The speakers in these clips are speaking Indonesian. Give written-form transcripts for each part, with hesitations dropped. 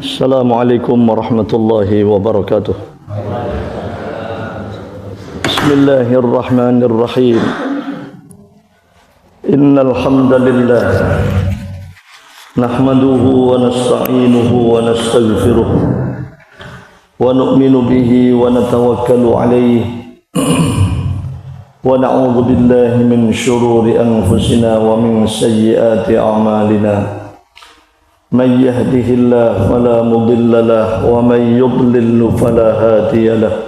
Assalamualaikum warahmatullahi wabarakatuh. Bismillahirrahmanirrahim. Innal hamdalillah nahmaduhu wa nasta'inuhu wa nastaghfiruh wa nu'minu bihi wa natawakkalu alayhi wa na'udzu billahi min shururi anfusina wa min sayyiati a'malina. من يهده الله فلا مضل له ومن يضلل فلا هادي له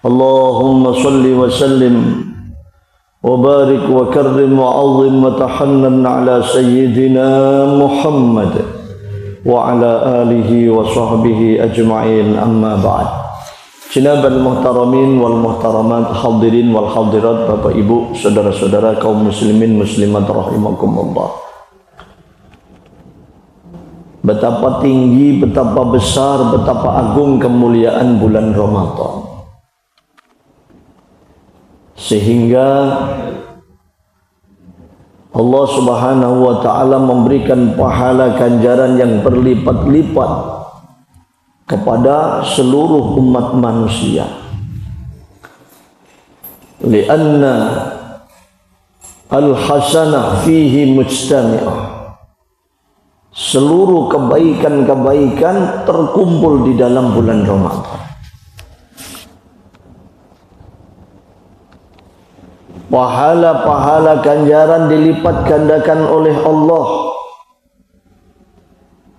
اللهم صل وسلم وبارك وكرم وعظم وتحنن على سيدنا محمد وعلى آله وصحبه أجمعين أما بعد. Jinabal muhtaramin wal muhtaramat, hadirin wal hadirat, Bapak Ibu, saudara-saudara kaum muslimin muslimat rahimakumullah. Betapa tinggi, betapa besar, betapa agung kemuliaan bulan Ramadan. Sehingga Allah Subhanahu wa ta'ala memberikan pahala ganjaran yang berlipat-lipat kepada seluruh umat manusia. Lianna al-hasanah fihi mujtami'ah. Seluruh kebaikan-kebaikan terkumpul di dalam bulan Ramadan. Pahala-pahala ganjaran dilipat gandakan oleh Allah.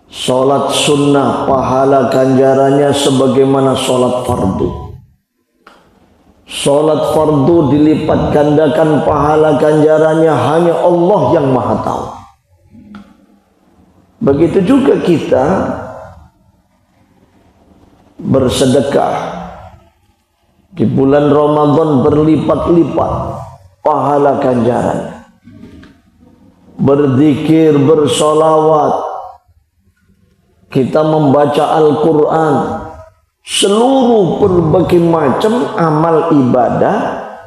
Salat sunnah pahala ganjarannya sebagaimana salat fardu. Salat fardu dilipat gandakan pahala ganjarannya hanya Allah yang Maha Tahu. Begitu juga kita bersedekah di bulan Ramadan berlipat-lipat pahala ganjaran. Berzikir, bersolawat, kita membaca Al-Quran, seluruh berbagai macam amal ibadah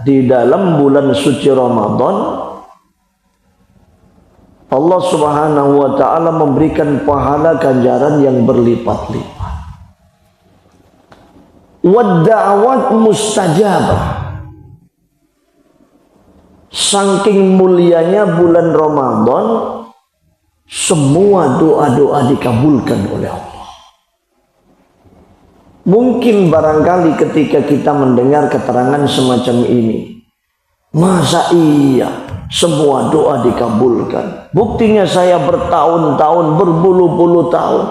di dalam bulan suci Ramadan, Allah Subhanahu wa ta'ala memberikan pahala ganjaran yang berlipat-lipat. Wadda'awat mustajabah. Saking mulianya bulan Ramadan, semua doa-doa dikabulkan oleh Allah. Mungkin barangkali ketika kita mendengar keterangan semacam ini, masa iya semua doa dikabulkan? Buktinya saya bertahun-tahun, berbulu-bulu tahun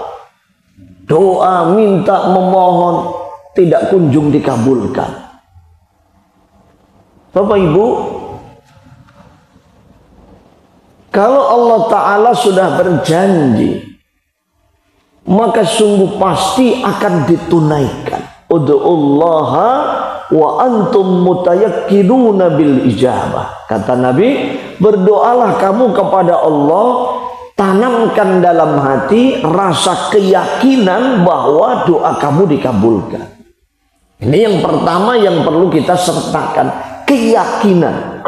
doa, minta, memohon, tidak kunjung dikabulkan. Bapak Ibu, kalau Allah Ta'ala sudah berjanji, maka sungguh pasti akan ditunaikan. Ud'ullaha wa antum mutayaqqinuna bil ijabah. Kata Nabi, berdoalah kamu kepada Allah, tanamkan dalam hati rasa keyakinan bahwa doa kamu dikabulkan. Ini yang pertama yang perlu kita sertakan, keyakinan.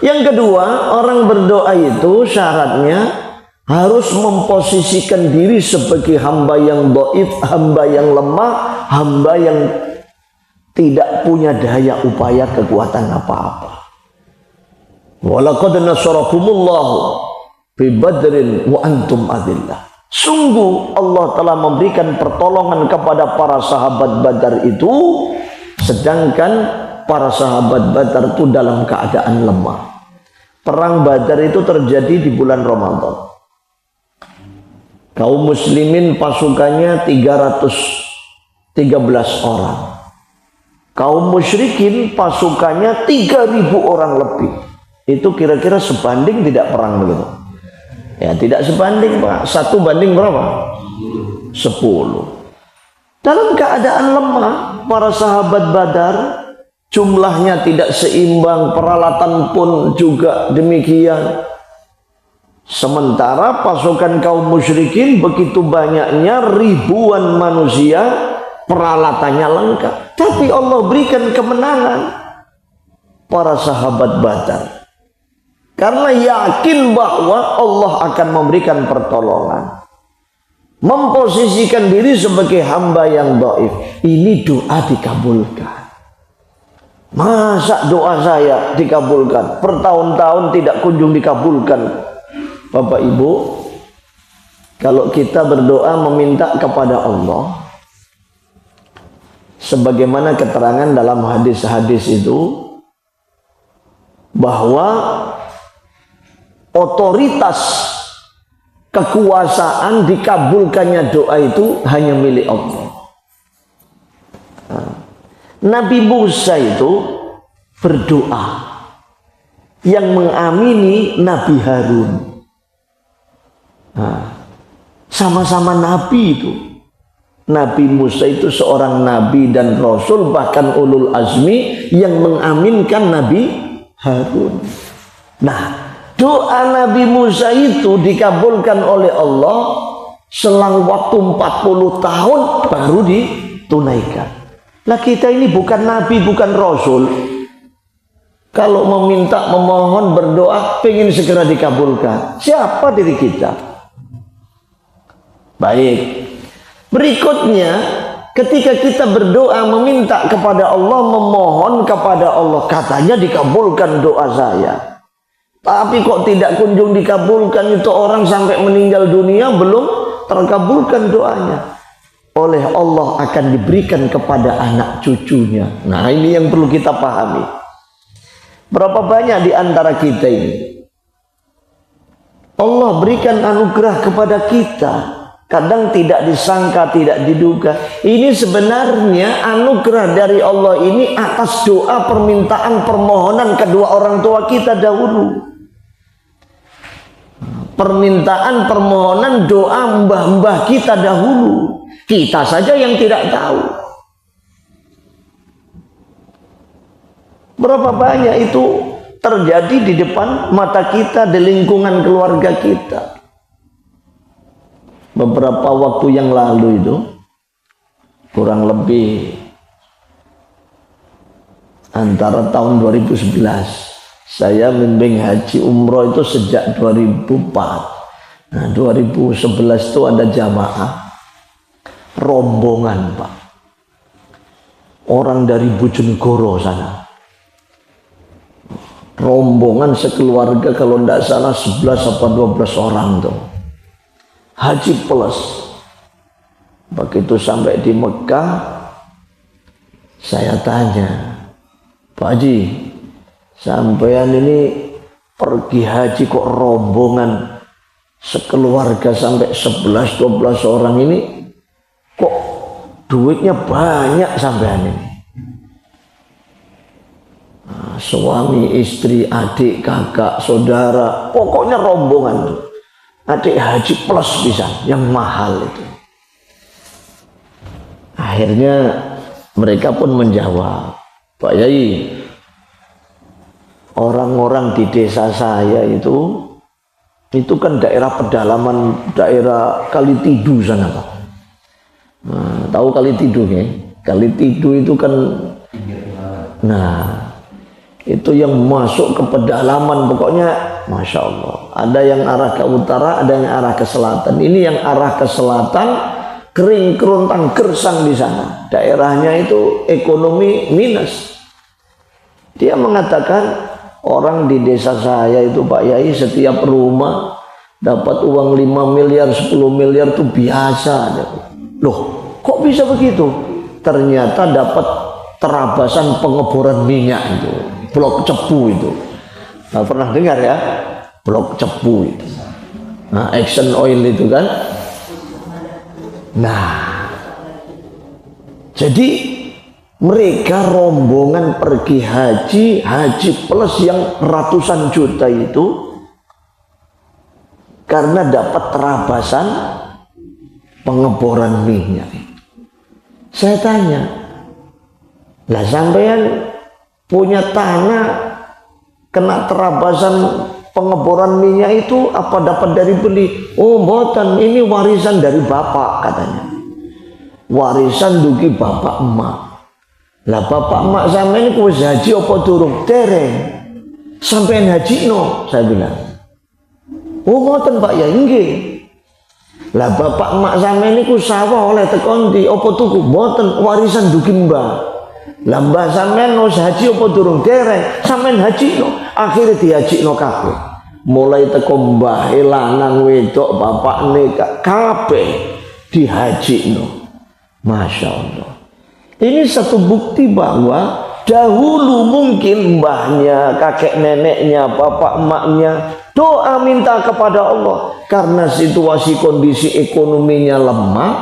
Yang kedua, orang berdoa itu syaratnya harus memposisikan diri sebagai hamba yang dhaif, hamba yang lemah, hamba yang tidak punya daya upaya kekuatan apa-apa. Walaqad nasarakumullahu bi Badrin wa antum adillah. Sungguh Allah telah memberikan pertolongan kepada para sahabat Badar itu, sedangkan para sahabat Badar itu dalam keadaan lemah. Perang Badar itu terjadi di bulan Ramadan. Kaum muslimin pasukannya 313 orang. Kaum musyrikin pasukannya 3.000 orang lebih. Itu kira-kira sebanding tidak perang begitu? Ya tidak sebanding Pak. 1 banding berapa? 10. Dalam keadaan lemah, para sahabat Badar jumlahnya tidak seimbang, peralatan pun juga demikian. Sementara pasukan kaum musyrikin begitu banyaknya, ribuan manusia, peralatannya lengkap. Tapi Allah berikan kemenangan para sahabat Badar. Karena yakin bahwa Allah akan memberikan pertolongan. memposisikan diri sebagai hamba yang dhaif, ini doa dikabulkan. Masa doa saya dikabulkan? Bertahun-tahun tidak kunjung dikabulkan. Bapak Ibu, kalau kita berdoa meminta kepada Allah, sebagaimana keterangan dalam hadis-hadis itu, bahwa otoritas kekuasaan dikabulkannya doa itu hanya milik Allah. Nabi Musa itu berdoa, yang mengamini Nabi Harun. Sama-sama Nabi itu. Nabi Musa itu seorang Nabi dan Rasul, bahkan ulul azmi, yang mengaminkan Nabi Harun. Nah, doa Nabi Musa itu dikabulkan oleh Allah selang waktu 40 tahun baru ditunaikan. Nah, kita ini bukan Nabi, bukan Rasul. Kalau meminta, memohon, berdoa, pengen segera dikabulkan. Siapa diri kita? Baik. Berikutnya, ketika kita berdoa, meminta kepada Allah, memohon kepada Allah, katanya dikabulkan doa saya. Tapi kok tidak kunjung dikabulkan, itu orang sampai meninggal dunia belum terkabulkan doanya. Oleh Allah akan diberikan kepada anak cucunya. Nah, ini yang perlu kita pahami. Berapa banyak di antara kita ini Allah berikan anugerah kepada kita, kadang tidak disangka, tidak diduga. Ini sebenarnya anugerah dari Allah ini atas doa, permintaan, permohonan kedua orang tua kita dahulu. Permintaan, permohonan, doa mbah-mbah kita dahulu. Kita saja yang tidak tahu. Berapa banyak itu terjadi di depan mata kita, di lingkungan keluarga kita. Beberapa waktu yang lalu itu, kurang lebih antara tahun 2011, saya membimbing haji umroh itu sejak 2004. Nah, 2011 itu ada jamaah rombongan, Pak, orang dari Bojonegoro sana, rombongan sekeluarga, kalau tidak salah 11 atau 12 orang tuh, haji plus. Begitu sampai di Mekah, saya tanya, Pak Haji, sampean ini pergi haji kok rombongan sekeluarga sampai 11-12 orang ini, kok duitnya banyak sampean ini? Nah, suami, istri, adik, kakak, saudara, pokoknya rombongan tuh. Adik haji plus bisa, yang mahal itu. Akhirnya mereka pun menjawab, Pak Yai, orang-orang di desa saya itu kan daerah pedalaman, daerah Kalitidu sana, Pak. Nah, tahu Kalitidu ya? Kalitidu itu kan, nah, itu yang masuk ke pedalaman, pokoknya Masya Allah. Ada yang arah ke utara, ada yang arah ke selatan. Ini yang arah ke selatan, kering kerontang gersang di sana. Daerahnya itu ekonomi minus. Dia mengatakan, orang di desa saya itu Pak Yai, setiap rumah dapat uang 5 miliar, 10 miliar itu biasa. Loh, kok bisa begitu? Ternyata dapat terabasan pengeboran minyak itu, blok cepu itu. Nah, pernah dengar ya? Blok cepu itu. Nah, Exxon Oil itu kan. Nah, jadi mereka rombongan pergi haji plus yang ratusan juta itu karena dapat terabasan pengeboran minyak. Saya tanya, lah sampean punya tanah kena terabasan pengeboran minyak itu apa dapat dari beli? Oh mboten, ini warisan dari bapak katanya. Warisan dugi bapak emak. Lah bapak emak sama ini kuwis haji apa durung? Dereng. Sampean haji no, saya bilang. Oh ngoten Pak ya, nggih. Lah bapak emak sampeyan niku sawah oleh tekon ndi apa tuku? Mboten, warisan dugi mbah. Lah mbah sampeyan wis haji apa durung dereng? Sampeyan haji no. Akhire dihajikno kabeh. Mulai teko mbah lanang wedok bapakne kabeh dihajikno. Masya Allah. Ini satu bukti bahwa dahulu mungkin mbahnya, kakek neneknya, bapak emaknya doa minta kepada Allah karena situasi kondisi ekonominya lemah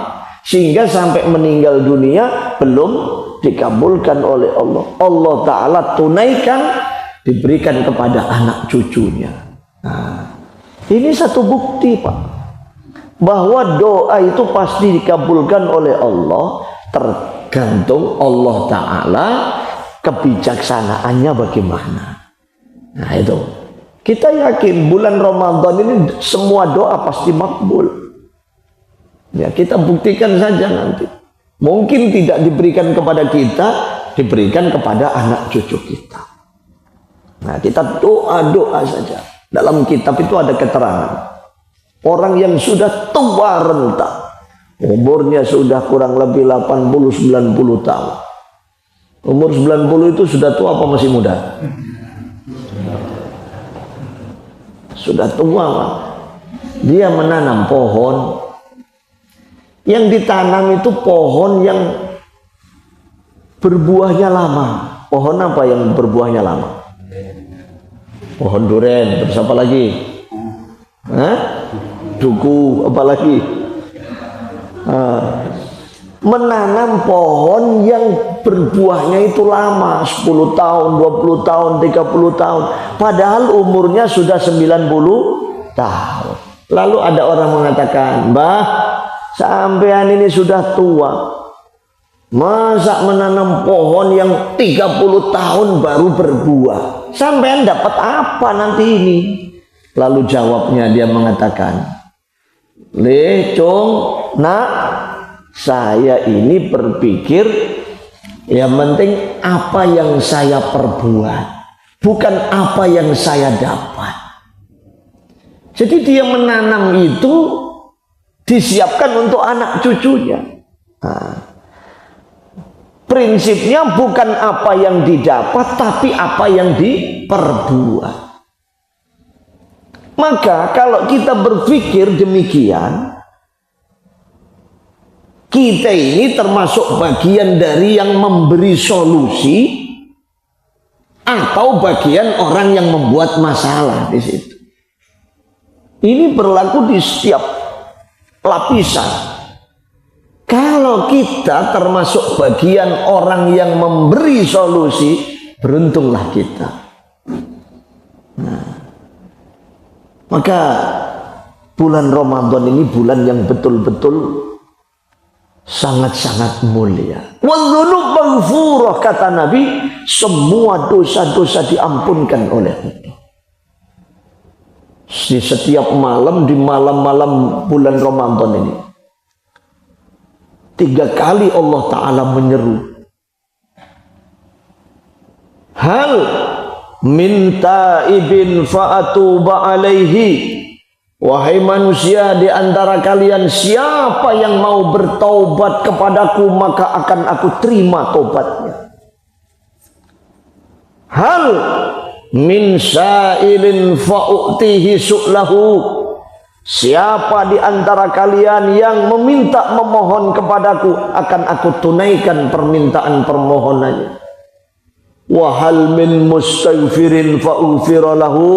sehingga sampai meninggal dunia belum dikabulkan oleh Allah. Allah Ta'ala tunaikan, diberikan kepada anak cucunya. Nah, ini satu bukti Pak, bahwa doa itu pasti dikabulkan oleh Allah, tergantung Allah Ta'ala kebijaksanaannya bagaimana. Nah itu kita yakin bulan Ramadan ini semua doa pasti makbul. Ya kita buktikan saja nanti. Mungkin tidak diberikan kepada kita, diberikan kepada anak cucu kita. Nah kita doa-doa saja. Dalam kitab itu ada keterangan orang yang sudah tua renta, umurnya sudah kurang lebih 80-90 tahun. Umur 90 itu sudah tua apa masih muda? Sudah tua Pak. Dia menanam pohon. Yang ditanam itu pohon yang berbuahnya lama. Pohon apa yang berbuahnya lama? Pohon duren. Terus apa lagi? Hah? Duku. Apa lagi? Menanam pohon yang berbuahnya itu lama, 10 tahun, 20 tahun, 30 tahun, padahal umurnya sudah 90 tahun. Lalu ada orang mengatakan, "Mbah, sampean ini sudah tua, masa menanam pohon yang 30 tahun baru berbuah? Sampean dapat apa nanti ini?" Lalu jawabnya dia mengatakan, "Le, Cung, nak, saya ini berpikir yang penting apa yang saya perbuat, bukan apa yang saya dapat." Jadi dia menanam itu disiapkan untuk anak cucunya. Nah, prinsipnya bukan apa yang didapat, tapi apa yang diperbuat. Maka kalau kita berpikir demikian, kita ini termasuk bagian dari yang memberi solusi atau bagian orang yang membuat masalah di situ. Ini berlaku di setiap lapisan. Kalau kita termasuk bagian orang yang memberi solusi, beruntunglah kita. Nah, maka bulan Ramadan ini bulan yang betul-betul sangat-sangat mulia. Wadhunub maghfurah, kata Nabi, semua dosa-dosa diampunkan oleh Allah. Di setiap malam, di malam-malam bulan Ramadan ini 3 kali Allah Ta'ala menyeru, hal min taibin fa'atuba alaihi. Wahai manusia, di antara kalian siapa yang mau bertaubat kepadaku, maka akan aku terima taubatnya. Hal min sa'ilin fa'u'tihi su'lahu. Siapa di antara kalian yang meminta memohon kepadaku, akan aku tunaikan permintaan permohonannya. Wa hal min mustaghfirin fa'ufira lahu.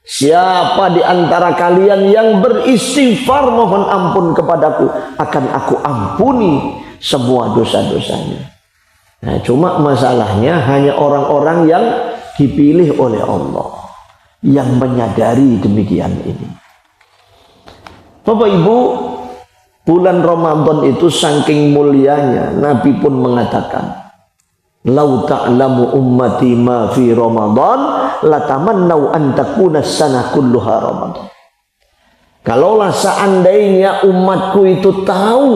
Siapa di antara kalian yang beristighfar mohon ampun kepadaku, akan aku ampuni semua dosa-dosanya. Nah, cuma masalahnya hanya orang-orang yang dipilih oleh Allah yang menyadari demikian ini. Bapak Ibu, bulan Ramadan itu saking mulianya, Nabi pun mengatakan, "Lau ta'lamu ummati ma fi Ramadan, latamannau an takuna sana kulluha Ramadan." Kalaulah seandainya umatku itu tahu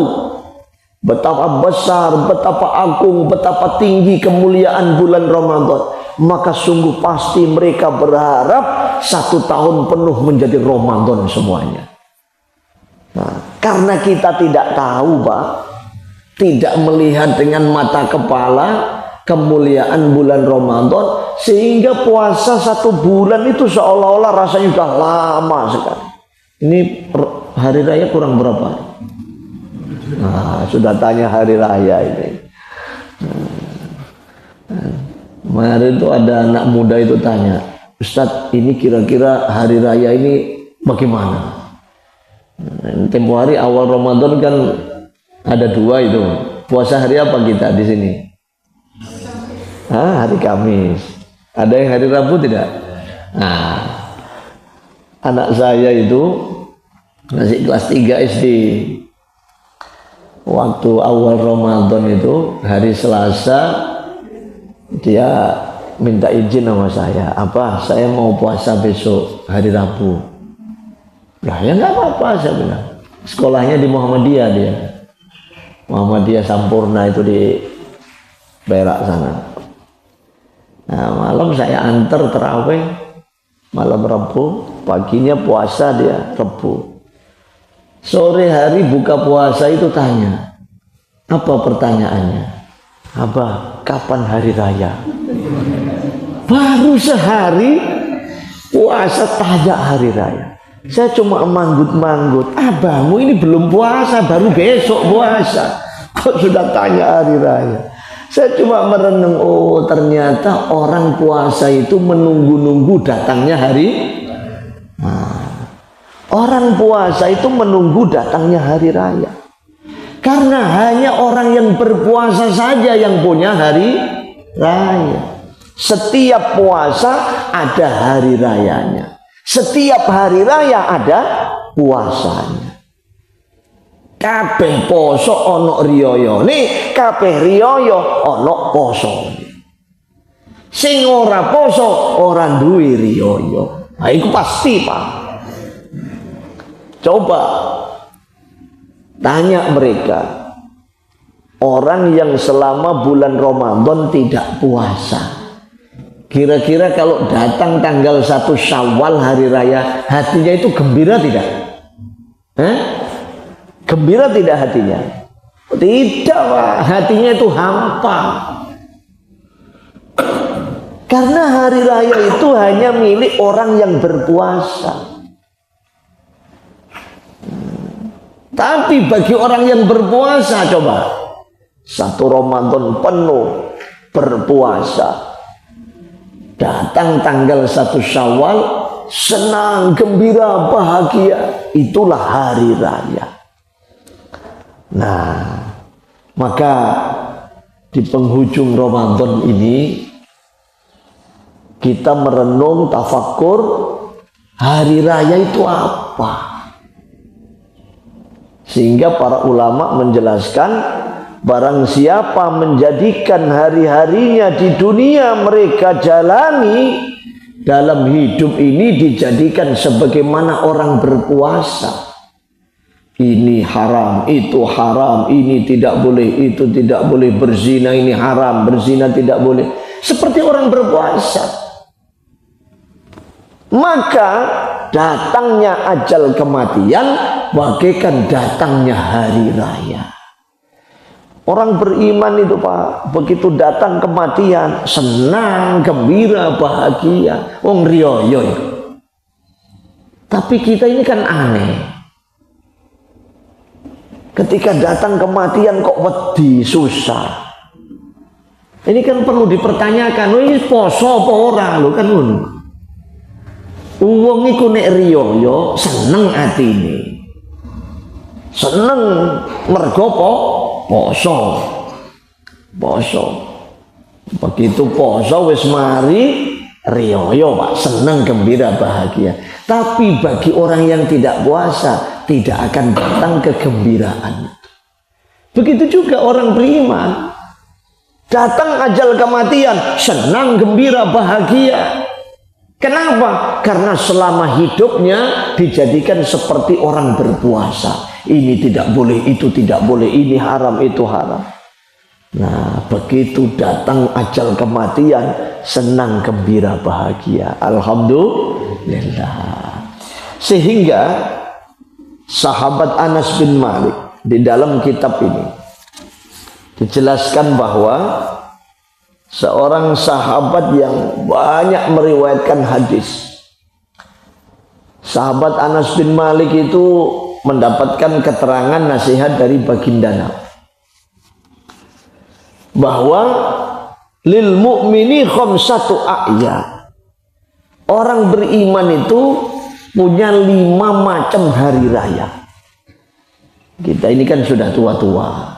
betapa besar, betapa agung, betapa tinggi kemuliaan bulan Ramadan, maka sungguh pasti mereka berharap 1 tahun penuh menjadi Ramadan semuanya. Nah, karena kita tidak tahu, Pak, tidak melihat dengan mata kepala kemuliaan bulan Ramadan, sehingga puasa 1 bulan itu seolah-olah rasanya sudah lama sekali. Ini hari raya kurang berapa? Nah, sudah tanya hari raya ini. Kemarin itu ada anak muda itu tanya, Ustadz, ini kira-kira hari raya ini bagaimana? Tempo hari awal Ramadan kan ada 2 itu. Puasa hari apa kita di sini? Hari Kamis. Ada yang hari Rabu tidak? Nah, anak saya itu masih kelas 3 SD. Waktu awal Ramadan itu hari Selasa dia minta izin sama saya. Apa? Saya mau puasa besok hari Rabu. Lah ya nggak apa-apa, saya bilang. Sekolahnya di Muhammadiyah dia. Muhammadiyah Sampurna itu di Perak sana. Nah, malam saya antar terawih malam Rabu, paginya puasa dia Rabu. Sore hari buka puasa itu tanya. Apa pertanyaannya? Abah, kapan hari raya? Baru sehari puasa tanya hari raya. Saya cuma manggut-manggut. Abahmu ini belum puasa, baru besok puasa. Kok sudah tanya hari raya? Saya cuma merenung, oh ternyata orang puasa itu menunggu-nunggu datangnya hari. Orang puasa itu menunggu datangnya hari raya. Karena hanya orang yang berpuasa saja yang punya hari raya. Setiap puasa ada hari rayanya. Setiap hari raya ada puasanya. Kabeh poso ono riyoyone, kabeh riyoyo ono poso. Sing ora poso ora duwe riyoyo. Nah, itu pasti, Pak. Coba tanya mereka, orang yang selama bulan Ramadan tidak puasa, kira-kira kalau datang tanggal 1 Syawal hari raya, hatinya itu gembira tidak? Gembira tidak hatinya? Tidak, Pak. Hatinya itu hampa. Karena hari raya itu hanya milik orang yang berpuasa. Tapi bagi orang yang berpuasa, coba 1 Ramadan penuh berpuasa, datang tanggal 1 Syawal, senang, gembira, bahagia, itulah hari raya. Nah, maka di penghujung Ramadan ini kita merenung, tafakur, hari raya itu apa? Sehingga para ulama menjelaskan, barang siapa menjadikan hari-harinya di dunia mereka jalani dalam hidup ini dijadikan sebagaimana orang berpuasa. Ini haram, itu haram, ini tidak boleh, itu tidak boleh, berzina ini haram, berzina tidak boleh. Seperti orang berpuasa. Maka datangnya ajal kematian bagaikan datangnya hari raya. Orang beriman itu, Pak, begitu datang kematian senang, gembira, bahagia, wong riyo. Tapi kita ini kan aneh. Ketika datang kematian kok wedi, susah. Ini kan perlu dipertanyakan, ini poso apa ora lho kan ngono. Wong iku nek riyo seneng atine. Seneng mergo poso. Begitu poso wis mari riyo, Pak, seneng, gembira, bahagia. Tapi bagi orang yang tidak puasa tidak akan datang kegembiraan. Begitu juga orang beriman. Datang ajal kematian, senang, gembira, bahagia. Kenapa? Karena selama hidupnya dijadikan seperti orang berpuasa. Ini tidak boleh, itu tidak boleh, ini haram, itu haram. Nah, begitu datang ajal kematian, senang, gembira, bahagia. Alhamdulillah. Sehingga sahabat Anas bin Malik. Di dalam kitab ini dijelaskan bahwa seorang sahabat yang banyak meriwayatkan hadis, sahabat Anas bin Malik itu mendapatkan keterangan nasihat dari baginda Nabi bahwa lil mu'mini khamsatu a'yad. Orang beriman itu punya 5 macam hari raya. Kita ini kan sudah tua-tua.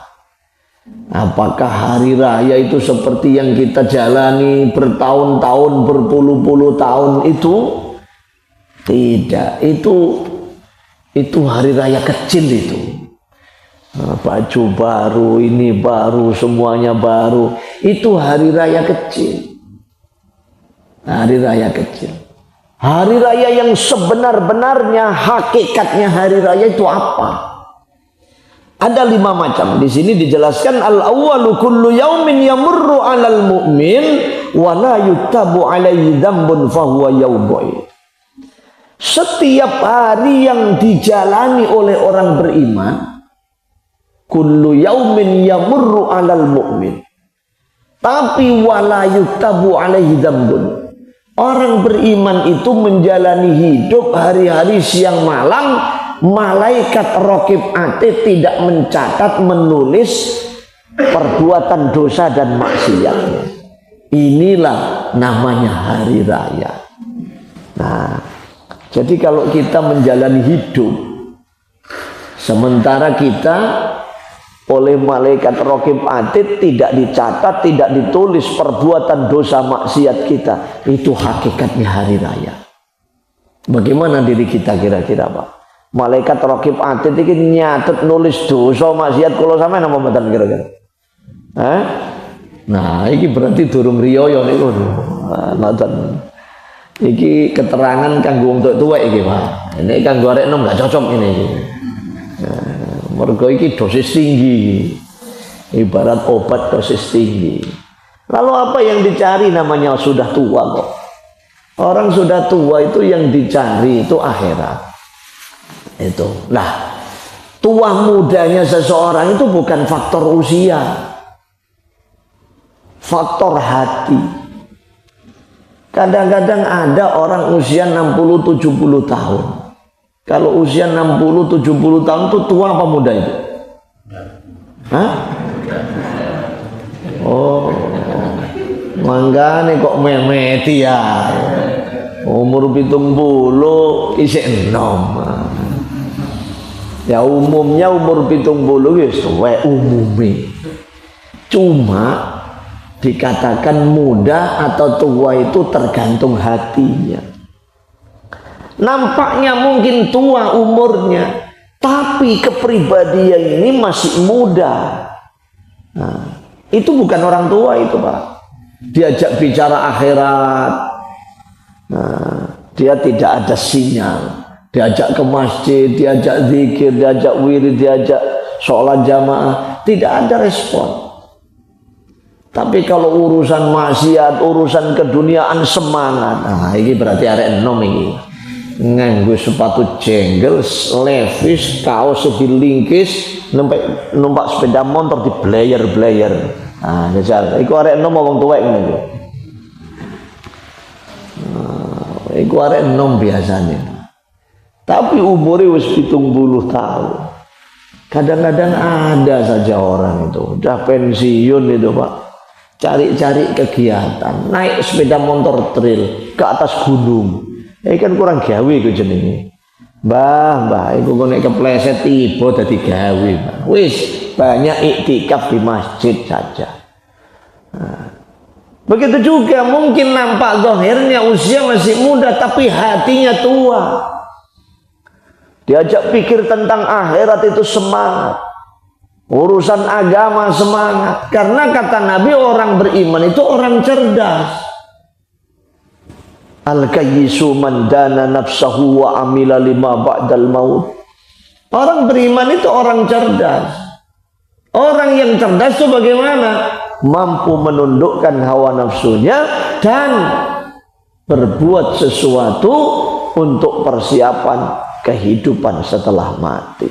Apakah hari raya itu seperti yang kita jalani bertahun-tahun, berpuluh-puluh tahun itu? Tidak. Itu hari raya kecil itu. Baju baru, ini baru, semuanya baru. Itu hari raya kecil. Hari raya kecil. Hari raya yang sebenar-benarnya, hakikatnya hari raya itu apa? Ada 5 macam. Di sini dijelaskan al-awwalu kullu yaumin yamurru 'alal mu'min wa la yuktabu 'alaihi dzambun fa huwa yaumul. Setiap hari yang dijalani oleh orang beriman, kullu yaumin yamurru 'alal mu'min. Tapi wa la yuktabu 'alaihi dzambun. Orang beriman itu menjalani hidup hari-hari siang malam, malaikat raqib atid tidak mencatat, menulis perbuatan dosa dan maksiatnya. Inilah namanya hari raya. Nah, jadi kalau kita menjalani hidup sementara kita oleh malaikat raqib atid tidak dicatat, tidak ditulis perbuatan dosa maksiat kita, itu hakikatnya hari raya. Bagaimana diri kita kira-kira, Pak? Malaikat raqib atid ini nyatet nulis dosa maksiat kalau sampean apa mboten kira-kira? Nah, ini berarti durung riyo niku. Nonton. Iki keterangan kanggo wong tuwek iki, Pak. Ini kanggo arek enom enggak cocok ini iki. Mergo iki dosis tinggi. Ibarat obat dosis tinggi. Lalu apa yang dicari namanya sudah tua kok. Orang sudah tua itu yang dicari itu akhirat. Itu. Nah, tua mudanya seseorang itu bukan faktor usia. Faktor hati. Kadang-kadang ada orang usia 60-70 tahun. Kalau usia 60-70 tahun itu tua apa muda itu? Hah? Oh, manggane kok memeti ya. Umur 70 isih enom. Ya umumnya umur 70 ya suwe umumnya. Cuma dikatakan muda atau tua itu tergantung hatinya. Nampaknya mungkin tua umurnya, tapi kepribadian ini masih muda. Nah, itu bukan orang tua itu, Pak. Diajak bicara akhirat, nah, dia tidak ada sinyal. Diajak ke masjid, diajak zikir, diajak wirid, diajak sholat jamaah, tidak ada respon. Tapi kalau urusan maksiat, urusan keduniaan semangat. Nah, ini berarti arek enom ini. Nganggo sepatu jenggel, levis, kaos dilingkis, numpak sepeda motor di blayer-blayer. Nah, jajal. Iku arek enom wong tuwek ngene. Iku arek enom biasanya. Tapi umurnya wis 70 tahun. Kadang-kadang ada saja orang itu udah pensiun itu, Pak. Cari-cari kegiatan, naik sepeda motor trail ke atas gunung. Kan kurang gawe ku jenenge. Mbah, iku kok nek kepleset tiba dadi gawe, Mbah. Wis banyak iktikaf di masjid saja. Nah, begitu juga mungkin nampak zahirnya usia masih muda tapi hatinya tua. Diajak pikir tentang akhirat itu semangat. Urusan agama semangat. Karena kata Nabi orang beriman itu orang cerdas. Al-kayyisu man dana nafsahu wa amila lima ba'dal maut. Orang beriman itu orang cerdas. Orang yang cerdas itu bagaimana? Mampu menundukkan hawa nafsunya dan berbuat sesuatu untuk persiapan kehidupan setelah mati.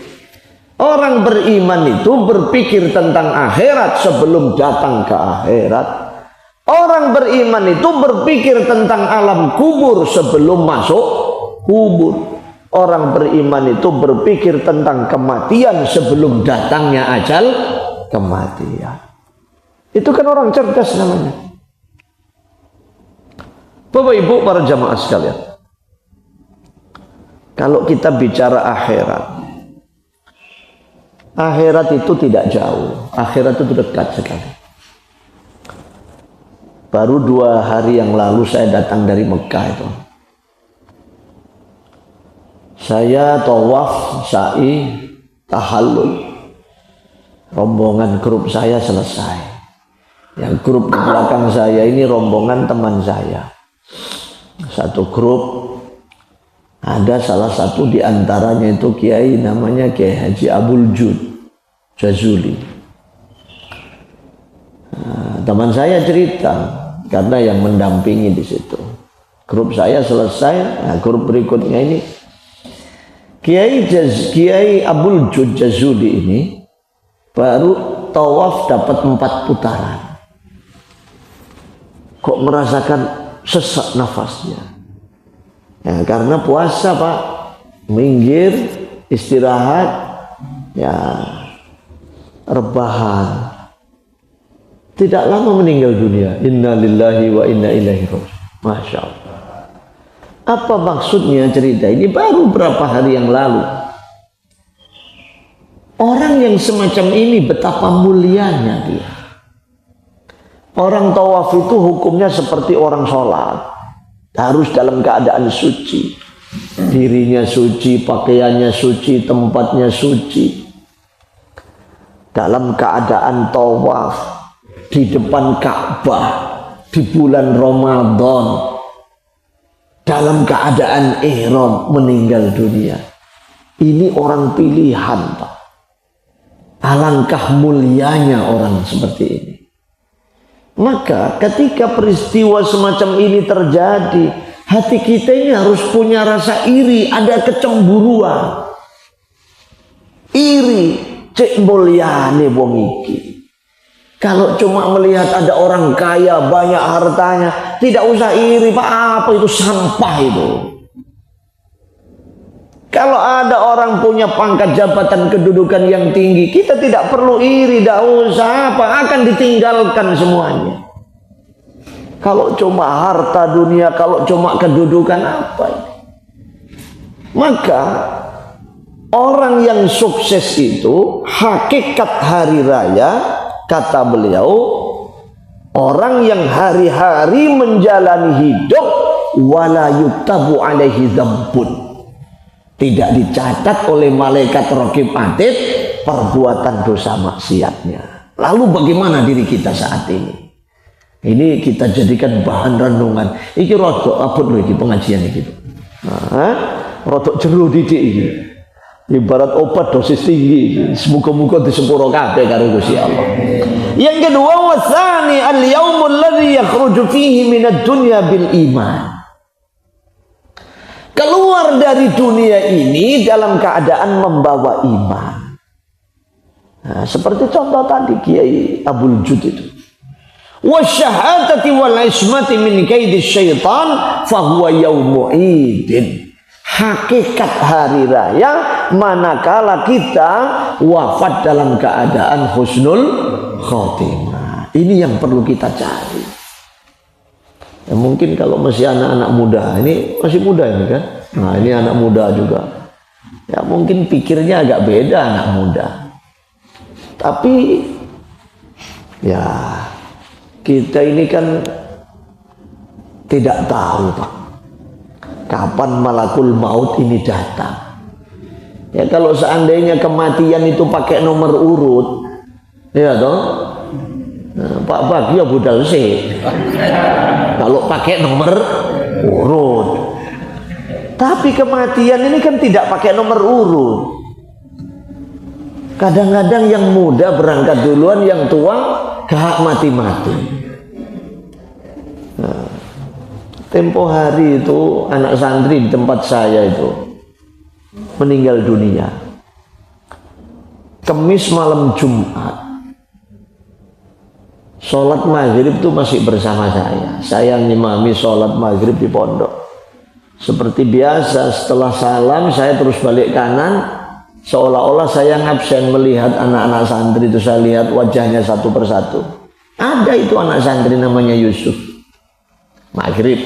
Orang beriman itu berpikir tentang akhirat sebelum datang ke akhirat. Orang beriman itu berpikir tentang alam kubur sebelum masuk kubur. Orang beriman itu berpikir tentang kematian sebelum datangnya ajal kematian. Itu kan orang cerdas namanya. Bapak Ibu para jamaah sekalian, kalau kita bicara akhirat itu tidak jauh, akhirat itu dekat sekali. Baru 2 hari yang lalu saya datang dari Mekah itu. Saya tawaf, sa'i, tahallul. Rombongan grup saya selesai. Yang grup di belakang saya ini rombongan teman saya. Satu grup, ada salah satu di antaranya itu kiai namanya Kiai Haji Abul Jud Jazuli. Nah, teman saya cerita karena yang mendampingi di situ. Grup saya selesai, nah grup berikutnya ini Kiai Abul Jud Jazuli ini baru tawaf dapat 4 putaran. Kok merasakan sesak nafasnya? Ya, karena puasa Pak, minggir, istirahat, ya rebahan. Tidak lama meninggal dunia. Inna lillahi wa inna ilaihi raji'un. Masya Allah. Apa maksudnya cerita ini? Baru berapa hari yang lalu. Orang yang semacam ini betapa mulianya dia. Orang tawaf itu hukumnya seperti orang sholat. Harus dalam keadaan suci. Dirinya suci, pakaiannya suci, tempatnya suci. Dalam keadaan tawaf di depan Ka'bah di bulan Ramadan, dalam keadaan ihram meninggal dunia. Ini orang pilihan Pak. Alangkah mulianya orang seperti ini. Maka ketika peristiwa semacam ini terjadi, hati kita ini harus punya rasa iri, ada kecemburuan. Iri, cek mulyane wong iki. Kalau cuma melihat ada orang kaya, banyak hartanya, tidak usah iri Pak, apa itu sampah itu. Kalau ada orang punya pangkat jabatan kedudukan yang tinggi, kita tidak perlu iri, tidak usah apa, akan ditinggalkan semuanya. Kalau cuma harta dunia, kalau cuma kedudukan apa ini? Maka orang yang sukses itu hakikat hari raya, kata beliau, orang yang hari-hari menjalani hidup wala yuktabu alaihi dzambun. Tidak dicatat oleh malaikat raqib atid perbuatan dosa maksiatnya. Lalu bagaimana diri kita saat ini? Ini kita jadikan bahan renungan. Iki rodok abot lho iki pengajian iki. Rodok jero didik iki. Ibarat obat dosis tinggi. Semoga-moga disepuro kabeh karo Gusti Allah. Yang kedua, wasani al-yaumul ladzi yakhruju fihi minad dunya bil iman. Keluar dari dunia ini dalam keadaan membawa iman. Nah, seperti contoh tadi Kiai Abul Jud itu. Wasyahadati wal ismati min kaidi syaitan fahuwa yaumu idin. Hakikat hari raya manakala kita wafat dalam keadaan husnul khotimah. Ini yang perlu kita cari. Ya, mungkin kalau masih anak-anak muda, ini masih muda ini kan. Nah ini anak muda juga. Ya mungkin pikirnya agak beda anak muda. Tapi ya kita ini kan tidak tahu Pak, kapan malakul maut ini datang. Ya kalau seandainya kematian itu pakai nomor urut, ya toh. Nah, Pak Bagio budal sih. Kalau pakai nomor urut. Tapi kematian ini kan tidak pakai nomor urut. Kadang-kadang yang muda berangkat duluan, yang tua gak mati-mati. Nah, tempo hari itu anak santri di tempat saya itu meninggal dunia. Kemis malam Jumat, sholat maghrib itu masih bersama saya. Saya ngimami sholat maghrib di pondok. Seperti biasa, setelah salam saya terus balik kanan, seolah-olah saya ngabsen melihat anak-anak santri itu. Saya lihat wajahnya satu persatu. Ada itu anak santri namanya Yusuf. Maghrib.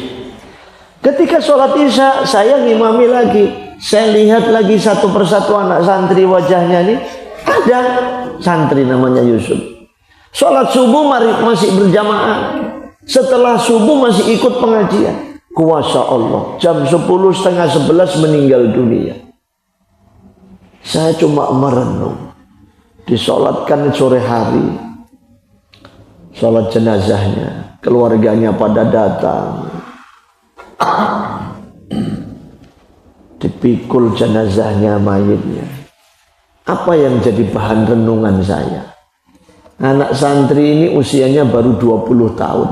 Ketika sholat isya, saya ngimami lagi. Saya lihat lagi satu persatu anak santri wajahnya nih. Ada santri namanya Yusuf. Sholat subuh masih berjamaah. Setelah subuh masih ikut pengajian. Kuasa Allah. Jam 10:30, 11 meninggal dunia. Saya cuma merenung. Disolatkan sore hari. Sholat jenazahnya. Keluarganya pada datang. Dipikul jenazahnya, mayitnya. Apa yang jadi bahan renungan saya? Anak santri ini usianya baru 20 tahun.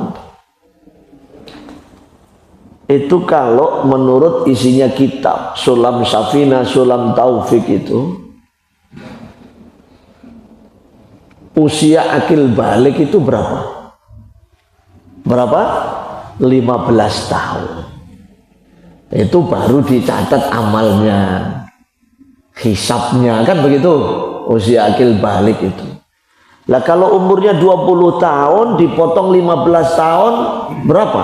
Itu kalau menurut isinya kitab Sulam Safina, Sulam Taufik itu, usia akil balik itu berapa? Berapa? 15 tahun. Itu baru dicatat amalnya, hisabnya, kan begitu, usia akil balik itu. Lah kalau umurnya 20 tahun dipotong 15 tahun berapa?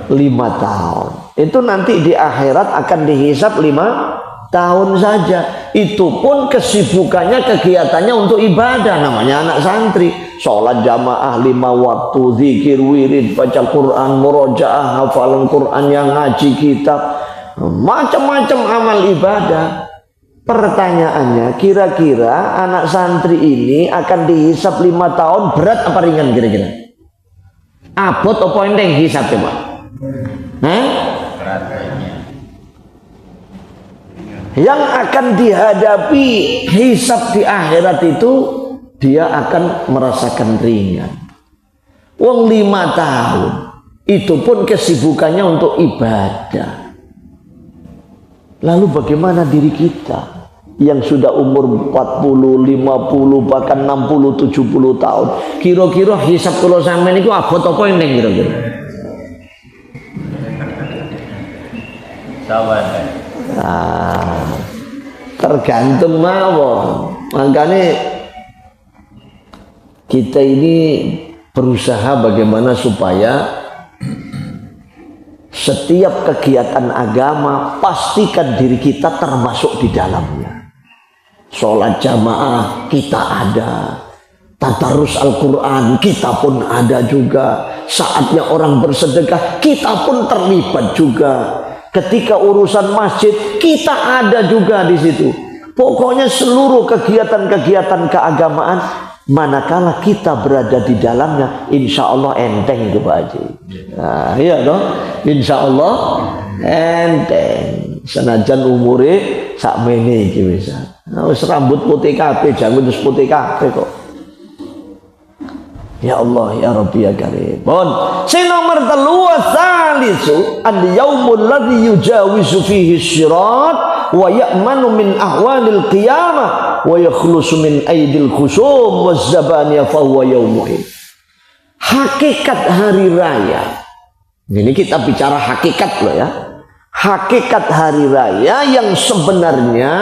5 tahun. Itu nanti di akhirat akan dihisab 5 tahun saja. Itu pun kesibukannya, kegiatannya untuk ibadah. Namanya anak santri. Sholat jamaah 5 waktu, zikir, wirid, baca Quran, murojaah, hafalan Quran, yang ngaji kitab, macam-macam amal ibadah. Pertanyaannya, kira-kira anak santri ini akan dihisab 5 tahun, berat apa ringan kira-kira? Abot apa enteng hisab coba? Yang akan dihadapi hisab di akhirat itu, dia akan merasakan ringan. Wong 5 tahun, itu pun kesibukannya untuk ibadah. Lalu bagaimana diri kita yang sudah umur 40, 50, bahkan 60, 70 tahun? Kira-kira hisab kula sampeyan niku abot apa enteng kira-kira? Tergantung mawon. Makanya kita ini berusaha bagaimana supaya setiap kegiatan agama pastikan diri kita termasuk di dalamnya. Sholat jamaah kita ada, tadarus Al-Quran kita pun ada juga. Saatnya orang bersedekah kita pun terlibat juga. Ketika urusan masjid kita ada juga di situ. Pokoknya seluruh kegiatan-kegiatan keagamaan, manakala kita berada di dalamnya, insya Allah enteng itu Pak Haji. Nah, iya dong, insya Allah enteng. Senajan umure sakmene iki wis. Nah, wis rambut putih kabeh, janggut wis putih kabeh kok. Ya Allah, ya Rabbi, ya Karim. Bon, sing nomor 3 salisu al-yaumul ladzi yujawizu fihi syirat wa ya'manu min ahwalil qiyamah wa yakhlusu min aidil khusum waz zabaniya fa huwa yaumuhin. Hakikat hari raya. Ini kita bicara hakikat loh ya. Hakikat hari raya yang sebenarnya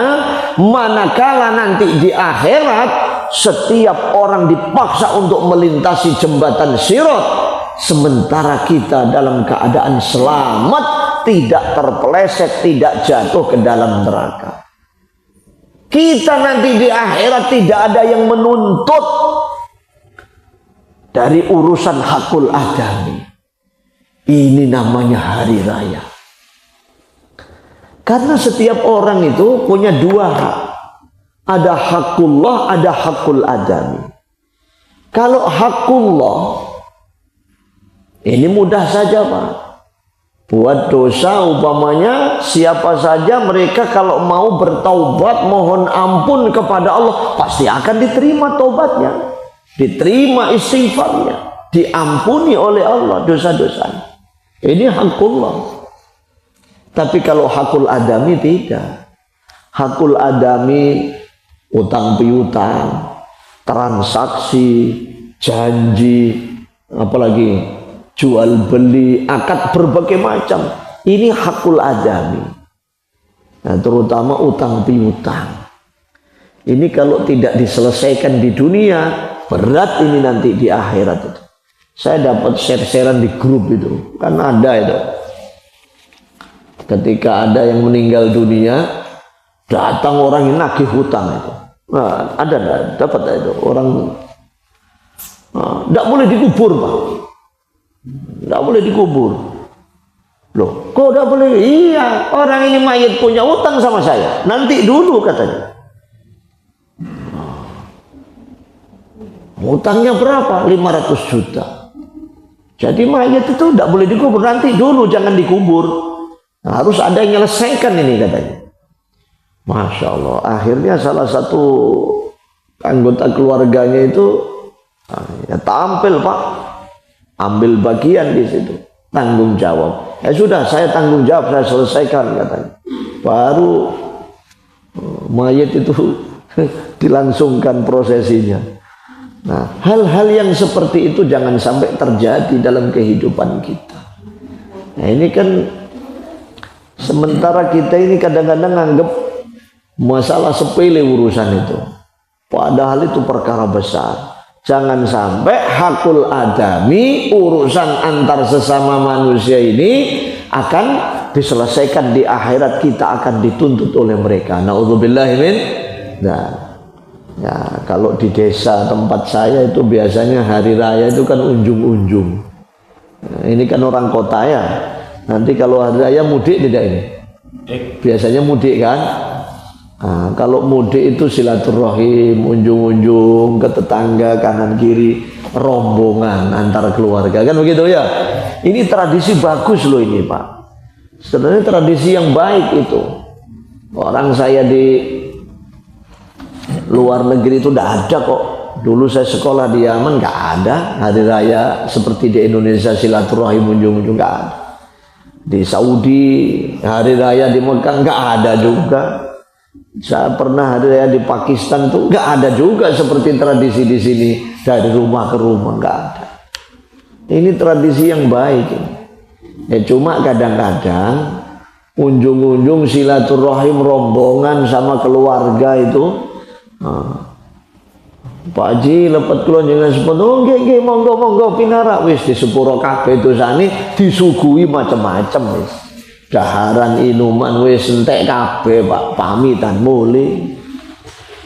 manakala nanti di akhirat setiap orang dipaksa untuk melintasi jembatan Sirat, sementara kita dalam keadaan selamat, tidak terpeleset, tidak jatuh ke dalam neraka. Kita nanti di akhirat tidak ada yang menuntut dari urusan hakul adami. Ini namanya hari raya. Karena setiap orang itu punya 2 hak. Ada hakullah, ada hakul adami. Kalau hakullah, ini mudah saja Pak. Buat dosa umpamanya siapa saja mereka kalau mau bertaubat mohon ampun kepada Allah, pasti akan diterima taubatnya, diterima istighfarnya, diampuni oleh Allah dosa-dosanya. Ini hakullah. Tapi kalau hakul adami tidak. Hakul adami, utang piutang, transaksi, janji, apalagi jual beli, akad berbagai macam. Ini hakul adami. Nah, terutama utang piutang. Ini kalau tidak diselesaikan di dunia, berat ini nanti di akhirat itu. Saya dapat share-sharean di grup itu, kan ada itu. Ketika ada yang meninggal dunia, datang orang yang nagih hutang itu. Nah, ada dapat itu orang. Tidak boleh dikubur, Pak. Tidak boleh dikubur. Loh, kok tidak boleh? Iya, orang ini mayat punya hutang sama saya. Nanti dulu katanya. Hutangnya berapa? 500 juta. Jadi mayat itu tidak boleh dikubur. Nanti dulu, jangan dikubur. Nah, harus ada yang menyelesaikan ini katanya. Masya Allah. Akhirnya salah satu anggota keluarganya itu ya tampil, Pak. Ambil bagian di situ. Tanggung jawab. Ya sudah, saya tanggung jawab, saya selesaikan katanya. Baru mayat itu dilangsungkan prosesinya. Nah, hal-hal yang seperti itu jangan sampai terjadi dalam kehidupan kita. Nah, ini kan sementara kita ini kadang-kadang anggap masalah sepele urusan itu. Padahal itu perkara besar. Jangan sampai hakul adami, urusan antar sesama manusia ini akan diselesaikan di akhirat, kita akan dituntut oleh mereka. Na'udzubillahi min. Nah, ya, kalau di desa tempat saya itu biasanya hari raya itu kan unjung-unjung. Nah, ini kan orang kota ya. Nanti kalau hari raya mudik tidak ini? Biasanya mudik kan? Nah, kalau mudik itu silaturahim, unjung-unjung ke tetangga kanan kiri, rombongan antar keluarga, kan begitu ya. Ini tradisi bagus loh ini, Pak. Sebenarnya tradisi yang baik itu. Orang saya di luar negeri itu tidak ada kok. Dulu saya sekolah di Yaman nggak ada hari raya seperti di Indonesia silaturahim unjung-unjung, nggak ada. Di Saudi hari raya di Mekah nggak ada juga. Saya pernah hari raya di Pakistan tuh nggak ada juga seperti tradisi di sini, dari rumah ke rumah nggak ada. Ini tradisi yang baik. Ya cuma kadang-kadang unjung-unjung silaturahim rombongan sama keluarga itu. Pak Haji lepat kulon jangan sepenuh, nggih monggo pinara wis di sepuro kabeh dosane disuguhi macam-macam wis. Daharan inuman wis entek kabeh, Pak. Pamitan mulih.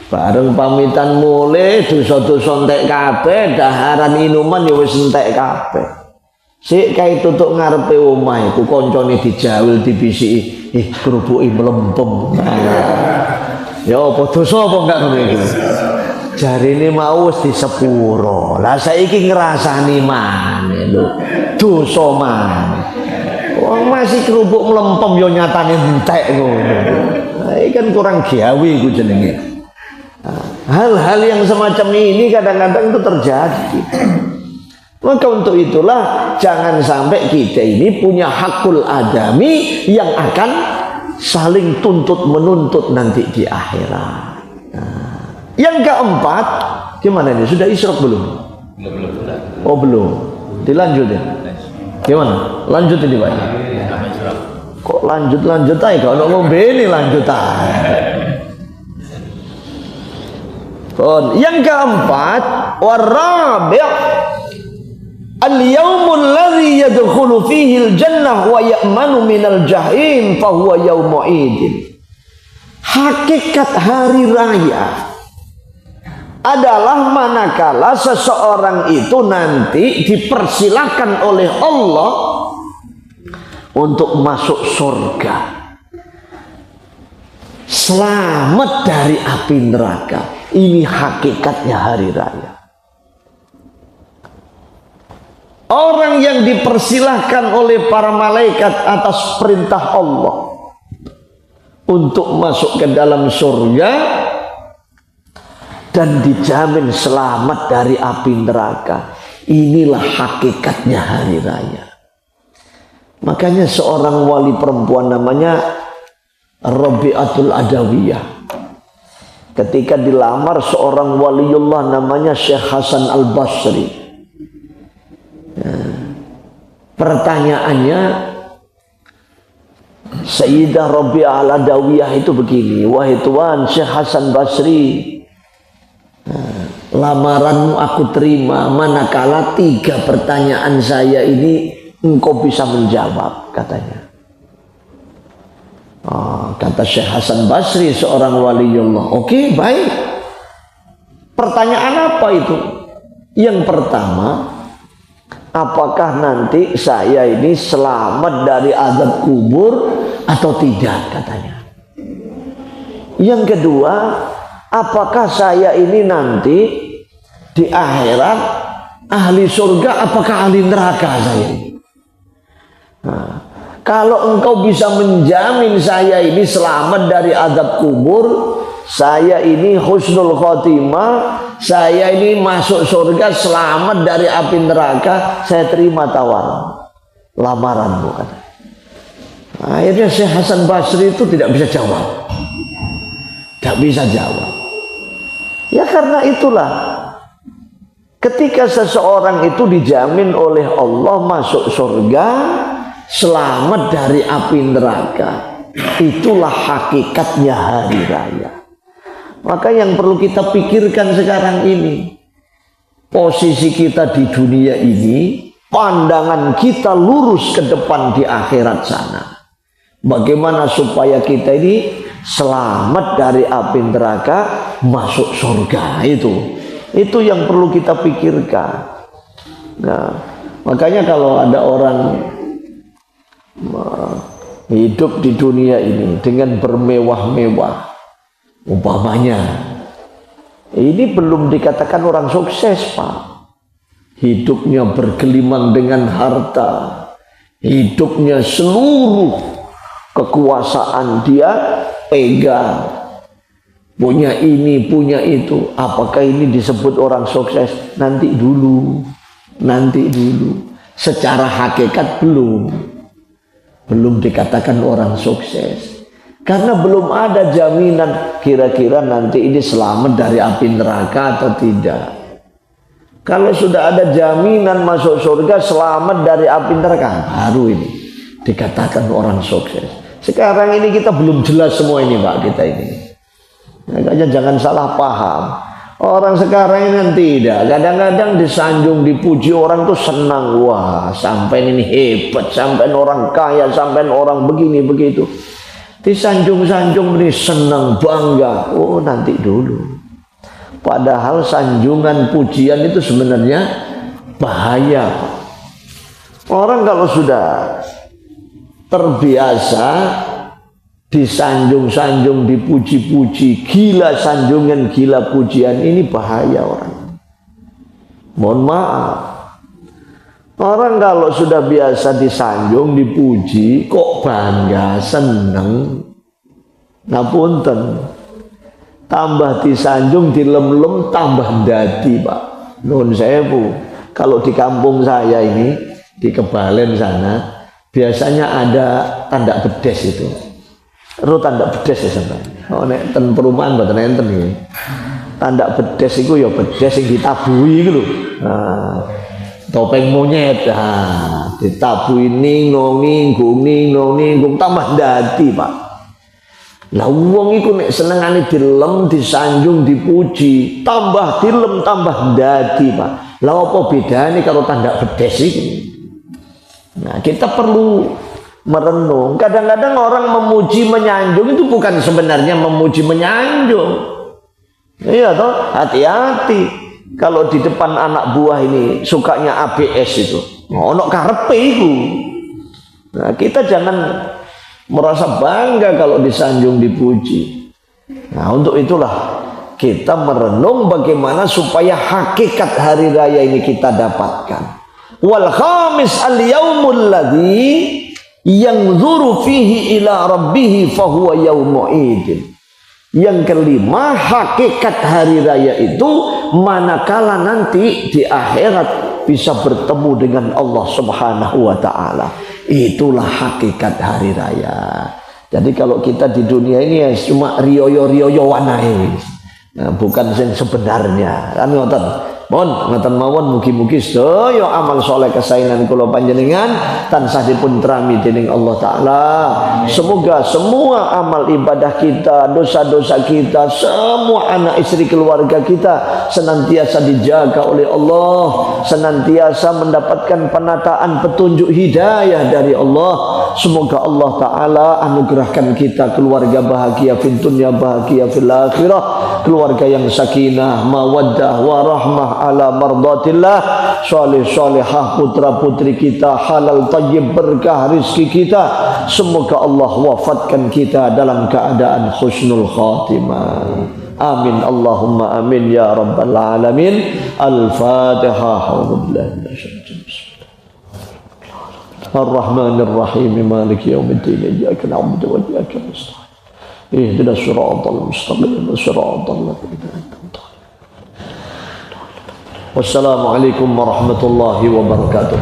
Bareng pamitan mulih dosa-dosa entek kabeh, daharan inuman ya wis entek kabeh. Sik kae tutuk ngarepe omah iku kancane dijawil dibisiki, kerupuki mlempem. Ya apa dosa apa enggak ngono iki? Jarine mau wis di sepuro. Lah saiki ngrasani maneh lho. Dosa maneh. Wong masih kerupuk melempem yo nyatane entek ngono. Nah, ini kan kurang gawe iku jenenge. Hal-hal yang semacam ini kadang-kadang itu terjadi. Maka untuk itulah jangan sampai kita ini punya hakul adami yang akan saling tuntut menuntut nanti di akhirat. Nah, yang keempat, gimana ini? Sudah isyraq belum? Belum. Oh belum. Dilanjutin. Gimana? Lanjut ini Pak. Kok lanjut aja kalau ngombe ini lanjut aja. Yang keempat, warabi' al-yaumul ladzi yadkhulu fihi al-jannah wa ya'manu minal jahim fa huwa yaumu idin. Hakikat hari raya adalah manakala seseorang itu nanti dipersilakan oleh Allah untuk masuk surga, selamat dari api neraka. Ini hakikatnya hari raya. Orang yang dipersilahkan oleh para malaikat atas perintah Allah untuk masuk ke dalam surga dan dijamin selamat dari api neraka. Inilah hakikatnya hari raya. Makanya seorang wali perempuan namanya Rabi'atul Adawiyah. Ketika dilamar seorang waliullah namanya Syekh Hasan Al-Basri. Pertanyaannya, Sayyidah Rabi'ah Al-Adawiyah itu begini, wahai Tuan Syekh Hasan Basri, lamaranmu aku terima manakala 3 pertanyaan saya ini engkau bisa menjawab, katanya. Kata Syekh Hasan Basri, seorang waliullah, oke, baik. Pertanyaan apa itu? Yang pertama, apakah nanti saya ini selamat dari azab kubur atau tidak, katanya. Yang kedua, apakah saya ini nanti di akhirat ahli surga, apakah ahli neraka saya? Kalau engkau bisa menjamin saya ini selamat dari azab kubur, saya ini husnul khotimah, saya ini masuk surga, selamat dari api neraka, saya terima tawaran lamaranmu, kata. Akhirnya Syekh Hasan Basri itu tidak bisa jawab. Tidak bisa jawab. Ya karena itulah, ketika seseorang itu dijamin oleh Allah masuk surga, selamat dari api neraka, itulah hakikatnya hari raya. Maka yang perlu kita pikirkan sekarang ini, posisi kita di dunia ini, pandangan kita lurus ke depan di akhirat sana. Bagaimana supaya kita ini selamat dari api neraka, masuk surga, itu yang perlu kita pikirkan. Nah, makanya kalau ada orang hidup di dunia ini dengan bermewah-mewah, umpamanya ini belum dikatakan orang sukses, Pak. Hidupnya bergelimang dengan harta, hidupnya seluruh kekuasaan dia pegang, punya ini, punya itu. Apakah ini disebut orang sukses? Nanti dulu. Secara hakikat belum dikatakan orang sukses, karena belum ada jaminan kira-kira nanti ini selamat dari api neraka atau tidak. Kalau sudah ada jaminan masuk surga, selamat dari api neraka, baru ini dikatakan orang sukses. Sekarang ini kita belum jelas semua ini, Pak, kita ini. Makanya jangan salah paham. Orang sekarang ini tidak, kadang-kadang disanjung, dipuji, orang tuh senang, wah sampai ini hebat, sampai orang kaya, sampai orang begini begitu, disanjung-sanjung ini senang, bangga. Oh nanti dulu. Padahal sanjungan pujian itu sebenarnya bahaya. Orang kalau sudah terbiasa disanjung-sanjung, dipuji-puji, gila sanjungan, gila pujian, ini bahaya orang. Mohon maaf, orang kalau sudah biasa disanjung, dipuji, kok bangga, seneng, ngapunten, tambah disanjung, dilem-lem, tambah dadi, Pak. Nun sewu, kalau di kampung saya ini, di Kebalen sana, biasanya ada tanda bedes itu. Tanda bedes ya sampai. Oh nek ten perumahan mboten enten iki. Tanda bedes iku ya bedes sing ditabui iku lho. Nah, topeng monyet. Nah, ditabui ngongi, ngung tambah dadi, Pak. Lah wong iku nek senengane dilem, disanjung, dipuji, tambah dilem, tambah dadi, Pak. Lah apa bedane karo tanda bedes iki? Nah, kita perlu merenung. Kadang-kadang orang memuji menyanjung itu bukan sebenarnya memuji menyanjung. Iya toh, hati-hati. Kalau di depan anak buah ini sukanya ABS itu, ono karepe iku. Nah, kita jangan merasa bangga kalau disanjung, dipuji. Nah, untuk itulah kita merenung bagaimana supaya hakikat hari raya ini kita dapatkan. Wal khamis al-yaumul ladzi yanzuru fihi ila rabbih fahuwa yaumu idin. Yang kelima, hakikat hari raya itu manakala nanti di akhirat bisa bertemu dengan Allah Subhanahu wa taala. Itulah hakikat hari raya. Jadi kalau kita di dunia ini ya cuma riyo-riyo-riyowan ae. Nah, bukan yang sebenarnya. Kan ngoten. Mohon ngoten mawon mugi-mugi sedaya amal soleh kesayangan kula panjenengan tansah dipun terami dening Allah taala. Semoga semua amal ibadah kita, dosa-dosa kita, semua anak istri keluarga kita senantiasa dijaga oleh Allah, senantiasa mendapatkan penataan petunjuk hidayah dari Allah. Semoga Allah taala anugerahkan kita keluarga bahagia fid dunya, bahagia fil akhirah, keluarga yang sakinah, mawaddah, warahmah ala mardatillah, salih-salihah putra putri kita, halal tayyib berkah rizki kita. Semoga Allah wafatkan kita dalam keadaan husnul khatimah. Amin Allahumma amin ya rabbal alamin. Al-Fatihah. Ar-Rahmanir Rahim, Maliki yaumiddin, iyyaka na'budu wa iyyaka nasta'in. Ihdinas siratal mustaqim, siratal ladzina an'amta 'alaihim. Wassalamualaikum warahmatullahi wabarakatuh.